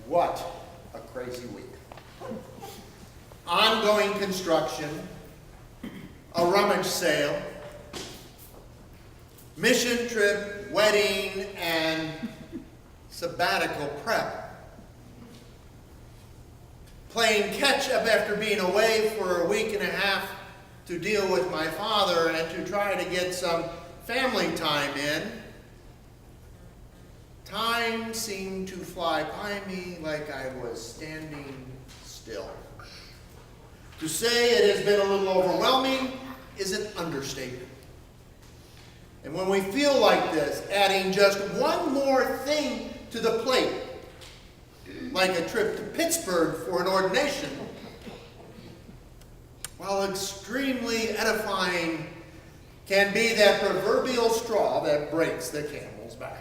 What a crazy week. Ongoing construction, a rummage sale, mission trip, wedding, and sabbatical prep. Playing catch-up after being away for a week and a half to deal with my father and to try to get some family time in. Time seemed to fly by me like I was standing still. To say it has been a little overwhelming is an understatement. And when we feel like this, adding just one more thing to the plate, like a trip to Pittsburgh for an ordination, while extremely edifying, can be that proverbial straw that breaks the camel's back.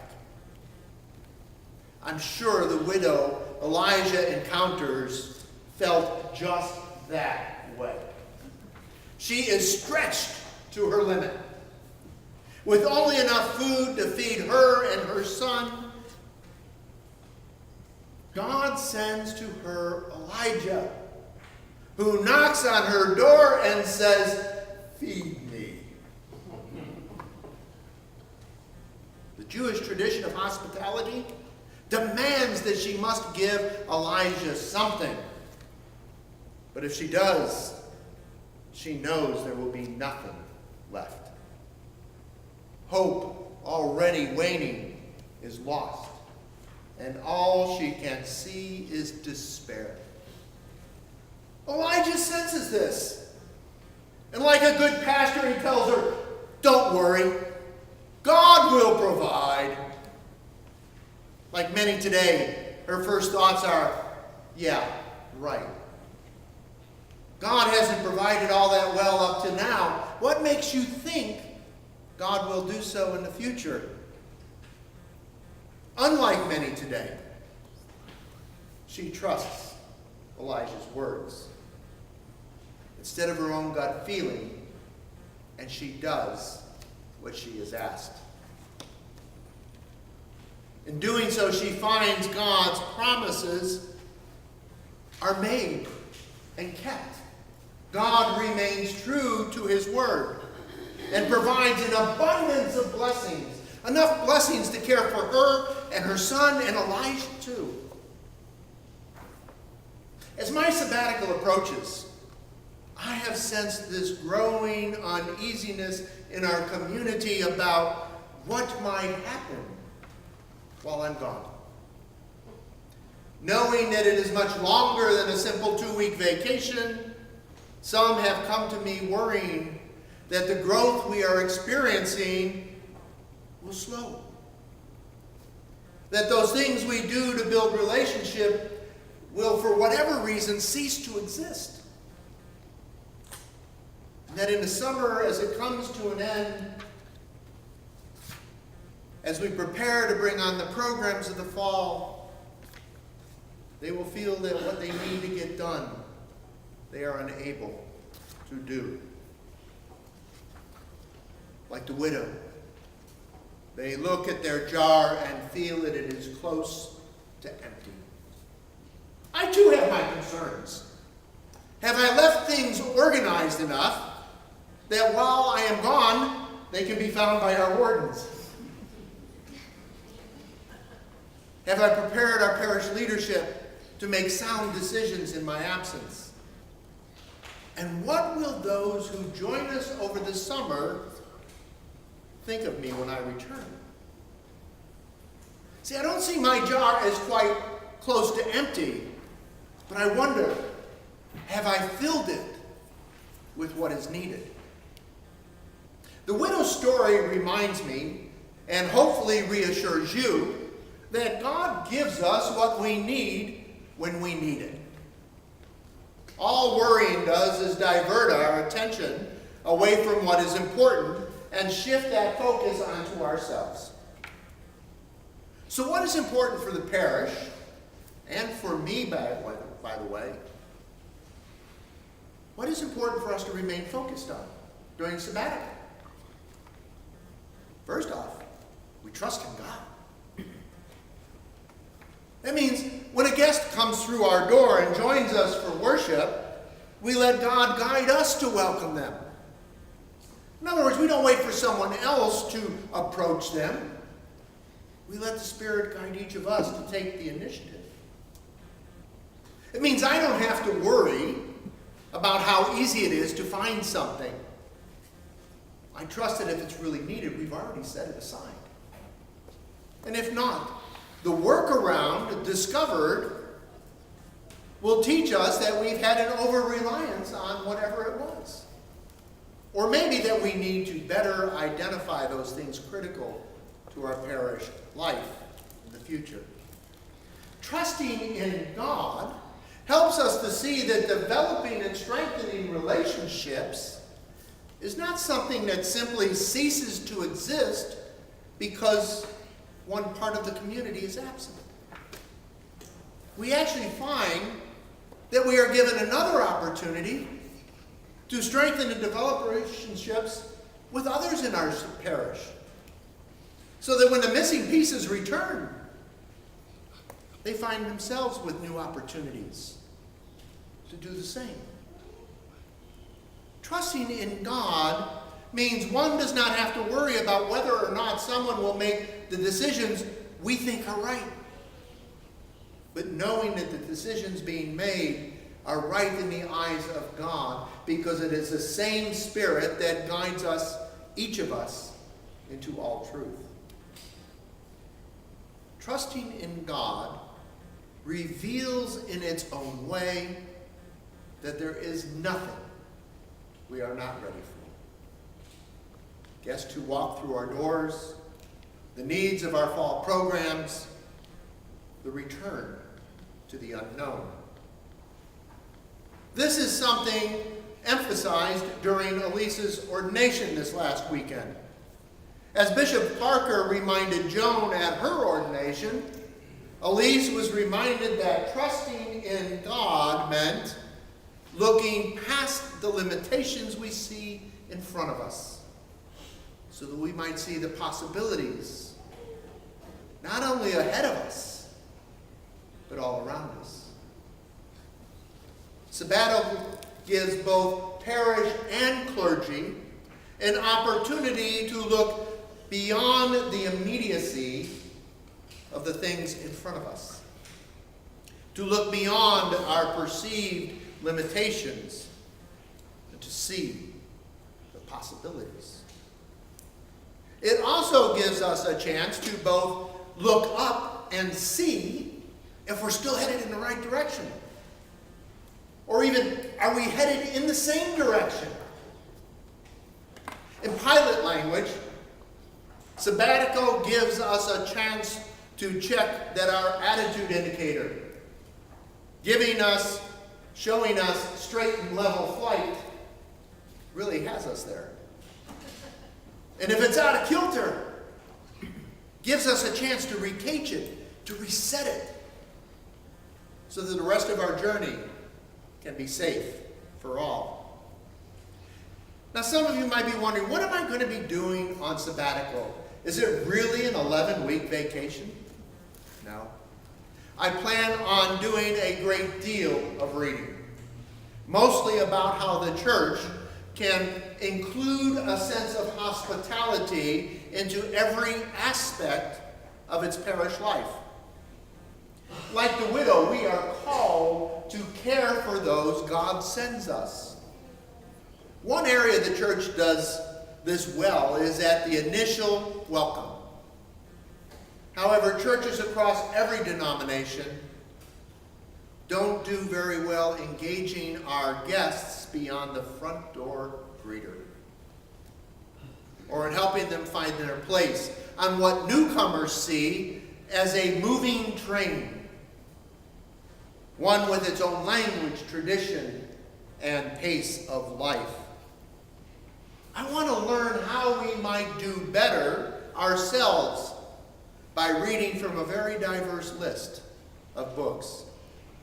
I'm sure the widow Elijah encounters felt just that way. She is stretched to her limit. With only enough food to feed her and her son, God sends to her Elijah, who knocks on her door and says, "Feed me." The Jewish tradition of hospitality demands that she must give Elijah something. But if she does, she knows there will be nothing left. Hope, already waning, is lost, and all she can see is despair. Elijah senses this, and like a good pastor, he tells her, "Don't worry, God will provide." Like many today, her first thoughts are, "Yeah, right. God hasn't provided all that well up to now. What makes you think God will do so in the future?" Unlike many today, she trusts Elijah's words instead of her own gut feeling, and she does what she is asked. In doing so, she finds God's promises are made and kept. God remains true to his word and provides an abundance of blessings, enough blessings to care for her and her son and Elijah too. As my sabbatical approaches, I have sensed this growing uneasiness in our community about what might happen while I'm gone. Knowing that it is much longer than a simple 2-week vacation, some have come to me worrying that the growth we are experiencing will slow. That those things we do to build relationship will, for whatever reason, cease to exist. And that in the summer, as it comes to an end, as we prepare to bring on the programs of the fall, they will feel that what they need to get done, they are unable to do. Like the widow, they look at their jar and feel that it is close to empty. I too have my concerns. Have I left things organized enough that while I am gone, they can be found by our wardens? Have I prepared our parish leadership to make sound decisions in my absence? And what will those who join us over the summer think of me when I return? See, I don't see my jar as quite close to empty, but I wonder, have I filled it with what is needed? The widow's story reminds me, and hopefully reassures you, that God gives us what we need when we need it. All worrying does is divert our attention away from what is important and shift that focus onto ourselves. So what is important for the parish, and for me, by the way, what is important for us to remain focused on during sabbatical? First off, we trust in God. That means when a guest comes through our door and joins us for worship, we let God guide us to welcome them. In other words, we don't wait for someone else to approach them. We let the Spirit guide each of us to take the initiative. It means I don't have to worry about how easy it is to find something. I trust that if it's really needed, we've already set it aside. And if not, the workaround discovered will teach us that we've had an over-reliance on whatever it was. Or maybe that we need to better identify those things critical to our parish life in the future. Trusting in God helps us to see that developing and strengthening relationships is not something that simply ceases to exist because one part of the community is absent. We actually find that we are given another opportunity to strengthen and develop relationships with others in our parish, so that when the missing pieces return, they find themselves with new opportunities to do the same. Trusting in God means one does not have to worry about whether or not someone will make the decisions we think are right, but knowing that the decisions being made are right in the eyes of God, because it is the same Spirit that guides us, each of us, into all truth. Trusting in God reveals in its own way that there is nothing we are not ready for. Guests who walk through our doors, the needs of our fall programs, the return to the unknown. This is something emphasized during Elise's ordination this last weekend. As Bishop Parker reminded Joan at her ordination, Elise was reminded that trusting in God meant looking past the limitations we see in front of us, so that we might see the possibilities, not only ahead of us, but all around us. Sabbatical gives both parish and clergy an opportunity to look beyond the immediacy of the things in front of us, to look beyond our perceived limitations, and to see the possibilities. It also gives us a chance to both look up and see if we're still headed in the right direction. Or even, are we headed in the same direction? In pilot language, sabbatical gives us a chance to check that our attitude indicator, showing us straight and level flight, really has us there. And if it's out of kilter, gives us a chance to recage it, to reset it, so that the rest of our journey can be safe for all. Now, some of you might be wondering, what am I going to be doing on sabbatical? Is it really an 11-week vacation? No. I plan on doing a great deal of reading, mostly about how the church can include a sense of hospitality into every aspect of its parish life. Like the widow, we are called to care for those God sends us. One area the church does this well is at the initial welcome. However, churches across every denomination don't do very well engaging our guests beyond the front door greeter, or in helping them find their place on what newcomers see as a moving train, one with its own language, tradition, and pace of life. I want to learn how we might do better ourselves by reading from a very diverse list of books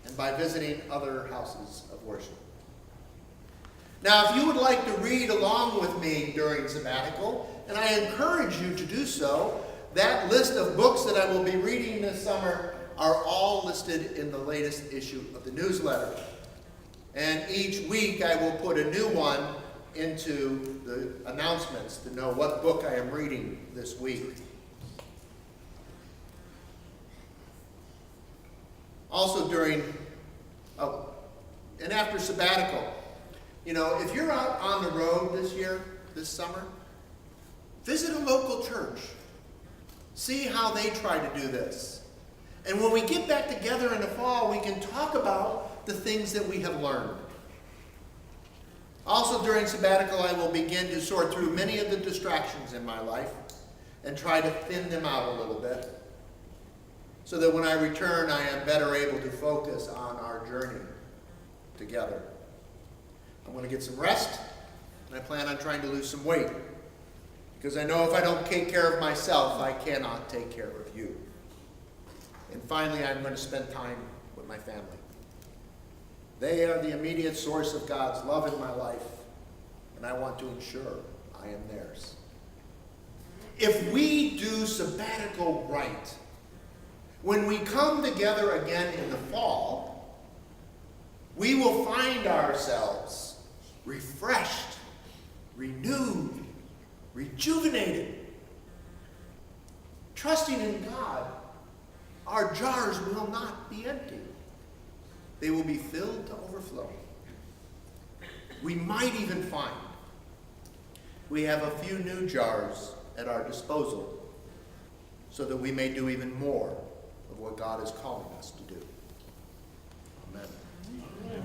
and by visiting other houses of worship. Now, if you would like to read along with me during sabbatical, and I encourage you to do so, that list of books that I will be reading this summer are all listed in the latest issue of the newsletter. And each week I will put a new one into the announcements to know what book I am reading this week. Also and after sabbatical, if you're out on the road this summer, visit a local church. See how they try to do this. And when we get back together in the fall, we can talk about the things that we have learned. Also during sabbatical, I will begin to sort through many of the distractions in my life and try to thin them out a little bit, so that when I return, I am better able to focus on our journey together. I'm going to get some rest, and I plan on trying to lose some weight, because I know if I don't take care of myself, I cannot take care of you. And finally, I'm going to spend time with my family. They are the immediate source of God's love in my life, and I want to ensure I am theirs. If we do sabbatical right, when we come together again in the fall, we will find ourselves refreshed, renewed, rejuvenated. Trusting in God, our jars will not be empty. They will be filled to overflowing. We might even find we have a few new jars at our disposal, so that we may do even more of what God is calling us to do. Amen.